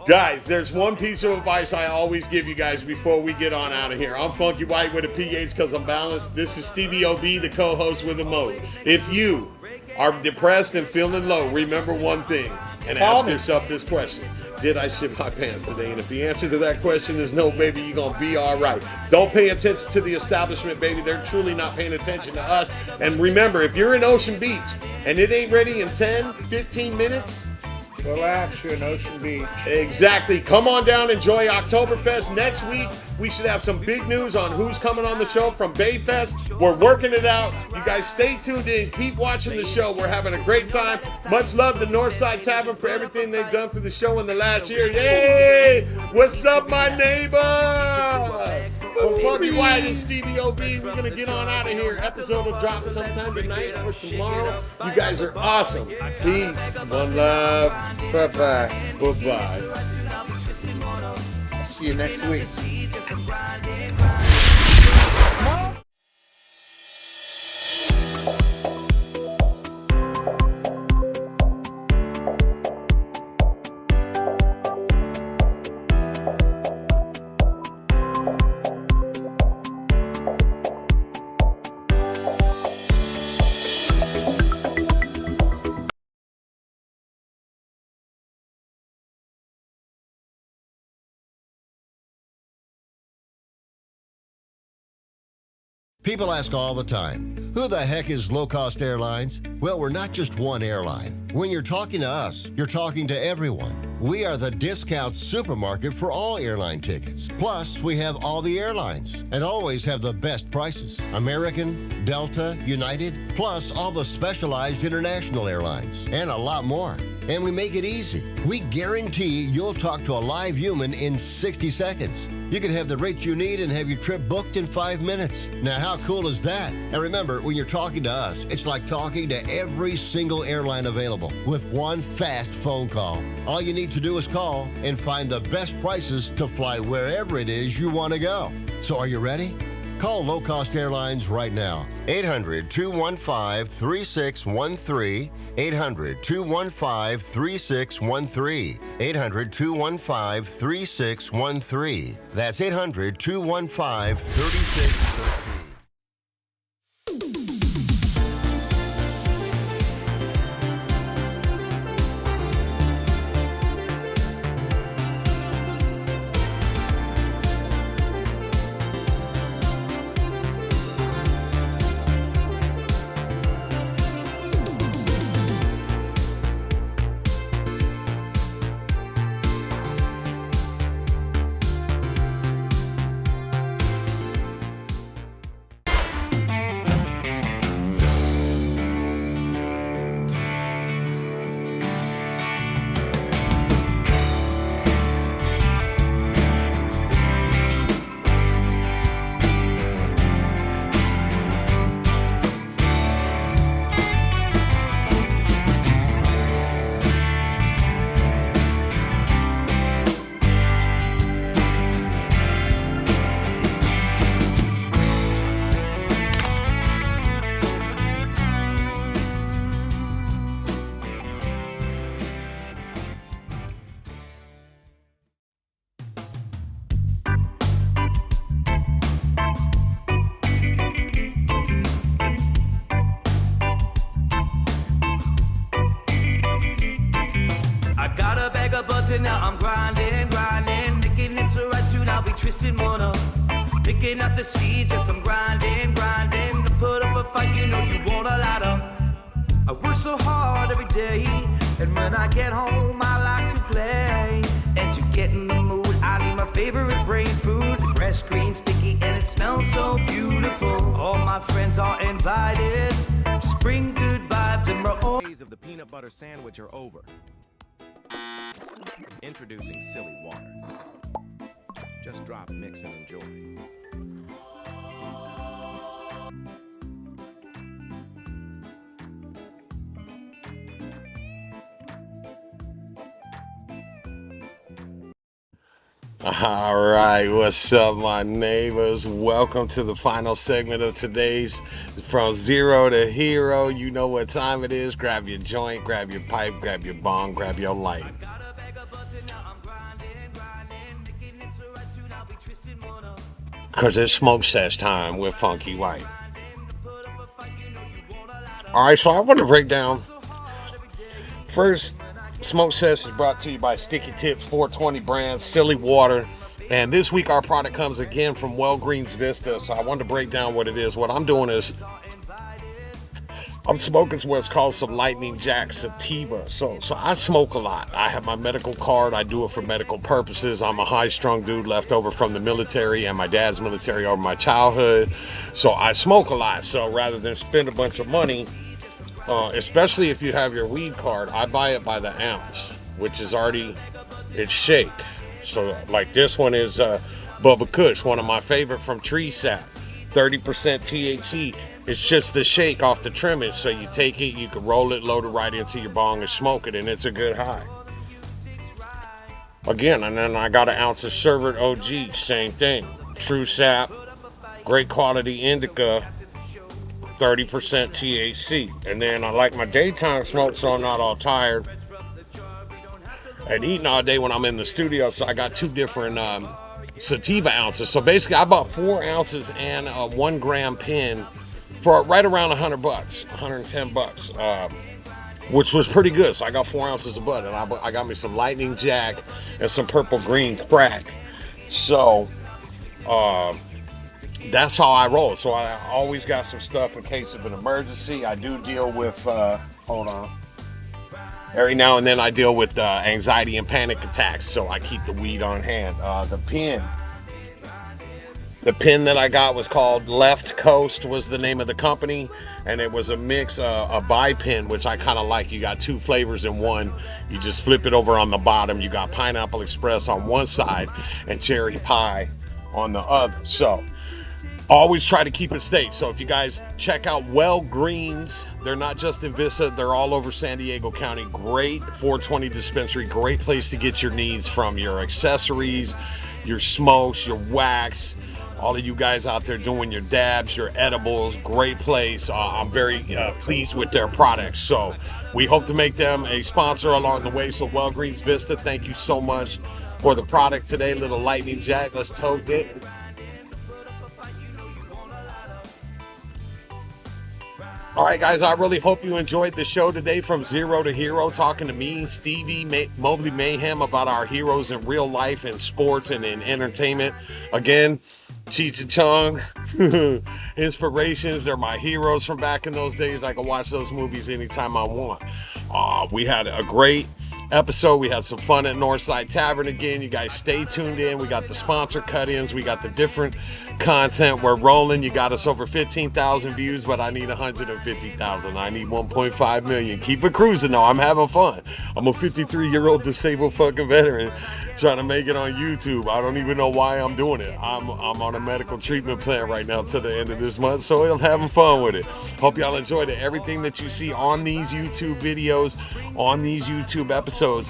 Guys, there's one piece of advice I always give you guys before we get on out of here. I'm Funky White with a PH because I'm balanced. This is Stevie O.B, the co-host with the most. If you are depressed and feeling low, remember one thing and ask yourself this question. Did I shit my pants today? And if the answer to that question is no, baby, you're going to be all right. Don't pay attention to the establishment, baby. They're truly not paying attention to us. And remember, if you're in Ocean Beach and it ain't ready in 10, 15 minutes, Relax, you're in Ocean Beach. exactly. Come on down, enjoy Oktoberfest. Next week, we should have some big news on who's coming on the show from Bayfest. We're working it out. You guys stay tuned in. Keep watching the show. We're having a great time. Much love to Northside Tavern for everything they've done for the show in the last year. Yay! What's up, my neighbor? From Funky White and Stevie O.B, we're going to get on out of here. Episode will drop sometime tonight or tomorrow. You guys are awesome. Peace. One love. Bye-bye. Bye-bye. I'll see you next week. People ask all the time, who the heck is low-cost airlines? Well, we're not just one airline. When you're talking to us, you're talking to everyone. We are the discount supermarket for all airline tickets. Plus, we have all the airlines and always have the best prices. American, Delta, United, plus all the specialized international airlines and a lot more. And we make it easy. We guarantee you'll talk to a live human in 60 seconds. You can have the rates you need and have your trip booked in 5 minutes. Now, how cool is that? And remember, when you're talking to us, it's like talking to every single airline available with one fast phone call. All you need to do is call and find the best prices to fly wherever it is you want to go. So are you ready? Call Low Cost Airlines right now. 800-215-3613. 800-215-3613. 800-215-3613. That's 800-215-3613. be twisting one up. Picking up the seeds, just some grinding to put up a fight. You know you want a lot of. I work so hard every day, and when I get home, I like to play. And to get in the mood, I need my favorite brain food. Fresh, green, sticky, and it smells so beautiful. All my friends are invited. Just bring good vibes and we're all. Days of the peanut butter sandwich are over. Introducing Silly Water. Just drop, mix, and enjoy. All right, what's up, my neighbors? Welcome to the final segment of today's From Zero to Hero. You know what time it is. Grab your joint, grab your pipe, grab your bong, grab your light. Because it's smoke sesh time with Funky White. All right, so I want to break down. First, Smoke Sesh is brought to you by Sticky Tips, 420 brands, Silly Water. And this week our product comes again from Walgreens Vista. So I wanted to break down what it is. What I'm doing is I'm smoking what's called some Lightning Jack Sativa. So I smoke a lot. I have my medical card. I do it for medical purposes. I'm a high-strung dude left over from the military and my dad's military over my childhood. So I smoke a lot. So rather than spend a bunch of money, especially if you have your weed card, I buy it by the ounce, which is already, it's shake. So like this one is Bubba Kush, one of my favorite from Tree Sap, 30% THC. It's just the shake off the trimmage. So you take it, you can roll it, load it right into your bong and smoke it, and it's a good high. Again, and then I got an ounce of Servant OG, same thing. True Sap, great quality indica, 30% THC. And then I like my daytime smoke so I'm not all tired and eating all day when I'm in the studio. So I got two different sativa ounces. So basically I bought 4 ounces and a 1 gram pen for right around $100, $110, which was pretty good. So I got 4 ounces of bud, and I got me some Lightning Jack and some Purple Green crack. So that's how I roll. So I always got some stuff in case of an emergency. I do deal with, hold on. Every now and then I deal with anxiety and panic attacks, so I keep the weed on hand. The pen that I got was called Left Coast, was the name of the company, and it was a mix, a buy pen, which I kind of like. You got 2 flavors in one. You just flip it over on the bottom. You got Pineapple Express on one side and Cherry Pie on the other. So always try to keep it safe. So if you guys check out Walgreens, they're not just in Vista, they're all over San Diego County. Great 420 dispensary, great place to get your needs from, your accessories, your smokes, your wax, all of you guys out there doing your dabs, your edibles, great place. I'm very pleased with their products. So we hope to make them a sponsor along the way. So Walgreens Vista, thank you so much for the product today. Little Lightning Jack, let's tote it. All right, guys, I really hope you enjoyed the show today, From Zero to Hero, talking to me, Stevie, Mobley Mayhem, about our heroes in real life, in sports, and in entertainment. Again, Cheech and Chong, inspirations. They're my heroes from back in those days. I can watch those movies anytime I want. We had a great episode. We had some fun at Northside Tavern again. You guys stay tuned in. We got the sponsor cut-ins. We got the different content. We're rolling. You got us over 15,000 views, but I need 150,000. I need 1.5 million. Keep it cruising though. I'm having fun. I'm a 53-year-old disabled fucking veteran trying to make it on YouTube. I don't even know why I'm doing it. I'm on a medical treatment plan right now to the end of this month, so I'm having fun with it. Hope y'all enjoyed it. Everything that you see on these YouTube videos, on these YouTube episodes,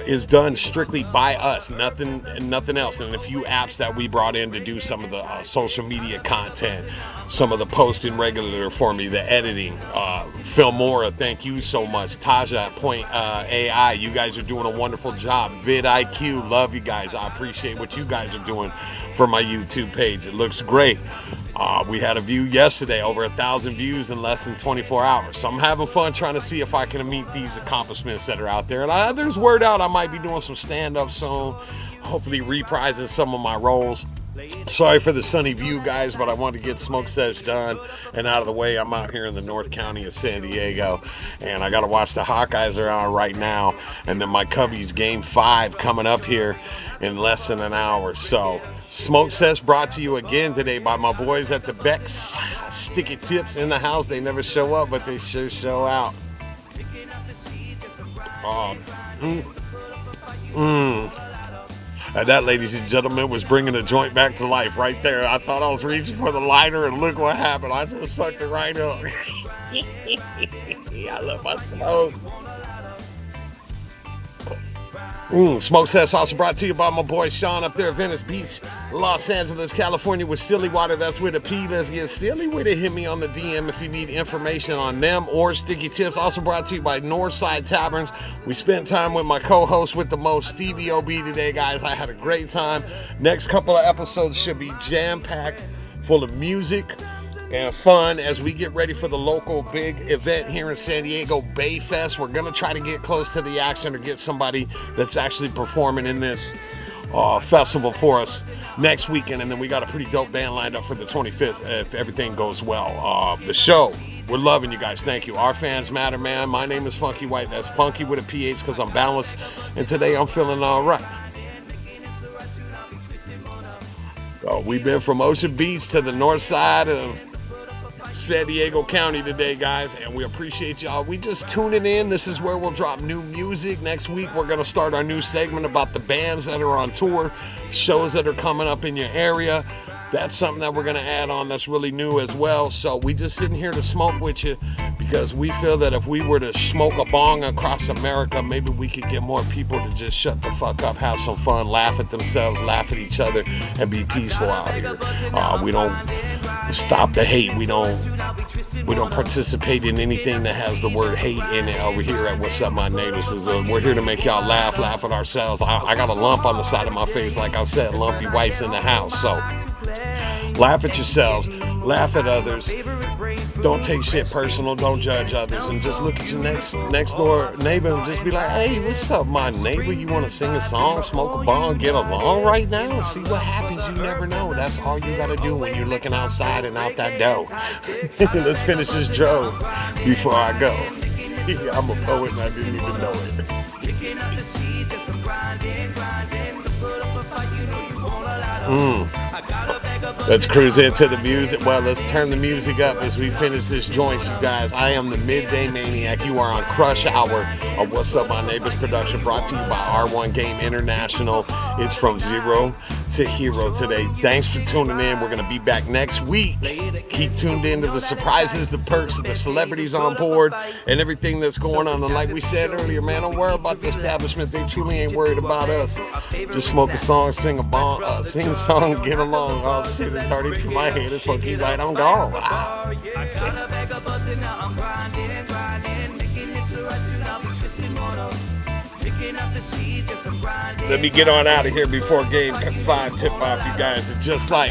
is done strictly by us, nothing else, and a few apps that we brought in to do some of the social media content, some of the posting regular for me, the editing. Filmora, thank you so much. Taja at Point AI, you guys are doing a wonderful job. VidIQ, love you guys. I appreciate what you guys are doing for my YouTube page. It looks great. We had a view yesterday, over 1,000 views in less than 24 hours. So I'm having fun trying to see if I can meet these accomplishments that are out there. And there's word out I might be doing some stand-up soon. hopefully reprising some of my roles. Sorry for the sunny view, guys, but I wanted to get Smoke Sesh done and out of the way. I'm out here in the North County of San Diego, and I got to watch the Hawkeyes are on right now, and then my Cubbies Game 5 coming up here in less than an hour. So Smoke Sesh brought to you again today by my boys at the Beck's. Sticky Tips in the house. They never show up, but they sure show out. And that, ladies and gentlemen, was bringing the joint back to life right there. I thought I was reaching for the lighter, and look what happened. I just sucked it right up. I love my smoke. Smoke Sesh also brought to you by my boy Sean up there at Venice Beach, Los Angeles, California with Silly Water. That's with a P. Let's get silly with it. Hit me on the DM if you need information on them or Sticky Tips. Also brought to you by Northside Taverns. We spent time with my co-host with the most, Stevie O.B. today, guys. I had a great time. Next couple of episodes should be jam-packed, full of music and fun as we get ready for the local big event here in San Diego, Bayfest. We're going to try to get close to the action or get somebody that's actually performing in this festival for us next weekend. And then we got a pretty dope band lined up for the 25th if everything goes well. The show, we're loving you guys. Thank you. Our fans matter, man. My name is Funky White. That's Funky with a PH because I'm balanced. And today I'm feeling all right. We've been from Ocean Beach to the north side of San Diego County today, guys, and we appreciate y'all. We just tuning in. This is where we'll drop new music. Next week, we're going to start our new segment about the bands that are on tour, shows that are coming up in your area. That's something that we're going to add on that's really new as well. So we just sitting here to smoke with you because we feel that if we were to smoke a bong across America, maybe we could get more people to just shut the fuck up, have some fun, laugh at themselves, laugh at each other, and be peaceful out here. We don't stop the hate. We don't participate in anything that has the word hate in it over here at What's Up My Neighbors. We're here to make y'all laugh at ourselves. I got a lump on the side of my face, like I said, Lumpy White's in the house. So laugh at yourselves, laugh at others. Don't take shit personal. Don't judge others, and just look at your next door neighbor and just be like, "Hey, what's up, my neighbor? You want to sing a song, smoke a bong, get along right now? See what happens. You never know. That's all you gotta do when you're looking outside and out that door." Let's finish this drove before I go. I'm a poet and I didn't even know it. Let's cruise into the music. Well, let's turn the music up as we finish this joint, you guys. I am the Midday Maniac. You are on Crush Hour of What's Up My Neighbors production, brought to you by R1 Game International. It's from zero to hero today. Thanks for tuning in. We're going to be back next week. Keep tuned in to the surprises, the perks, the celebrities on board, and everything that's going on. And like we said earlier, man, don't worry about the establishment. They truly ain't worried about us. Just smoke a song, sing a song, get along. Oh shit, it's already to my head. It's Funky Right, I'm gone. Wow. Let me get on out of here before Game 5 tip off, you guys. It's just like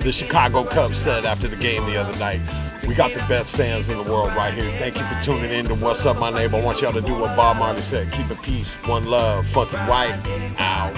the Chicago Cubs said after the game the other night. We got the best fans in the world right here. Thank you for tuning in to What's Up My Neighbor. I want y'all to do what Bob Marley said. Keep it peace, one love, Funky White, out.